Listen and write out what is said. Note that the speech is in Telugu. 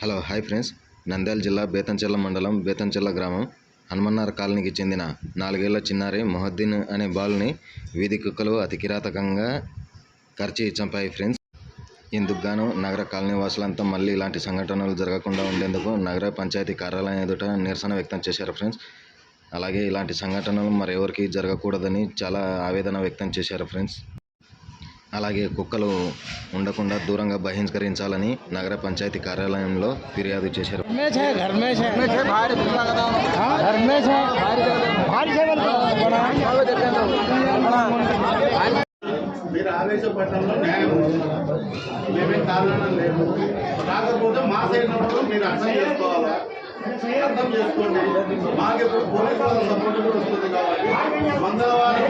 హలో హాయ్ ఫ్రెండ్స్, నంద్యాల జిల్లా బేతంచెర్ల మండలం బేతంచెర్ల గ్రామం హనుమన్నార్ కాలనీకి చెందిన 4 ఏళ్ల చిన్నారి మొహద్దీన్ అనే బాలుని వీధి కుక్కలు అతి కిరాతకంగా కరిచి చంపాయి ఫ్రెండ్స్. ఇందుకు గాను నగర కాలనీ వాసులంతా మళ్ళీ ఇలాంటి సంఘటనలు జరగకుండా ఉండేందుకు నగర పంచాయతీ కార్యాలయం ఎదుట నిరసన వ్యక్తం చేశారు ఫ్రెండ్స్. అలాగే ఇలాంటి సంఘటనలు మరెవరికి జరగకూడదని చాలా ఆవేదన వ్యక్తం చేశారు ఫ్రెండ్స్. అలాగే కుక్కలు ఉండకుండా దూరంగా బహిష్కరించాలని నగర పంచాయతీ కార్యాలయంలో ఫిర్యాదు చేశారు. మీరు ఆవేశపడటంలో న్యాయం మేమే కారణం లేదు. కాకపోతే మా సైడ్ నుండి మీరు అర్థం చేసుకోవాలా, అర్థం చేసుకోండి. మాకు ఇప్పుడు పోలీసు వాళ్ళ సపోర్ట్ కూడా వస్తుంది కాబట్టి మంగళవారం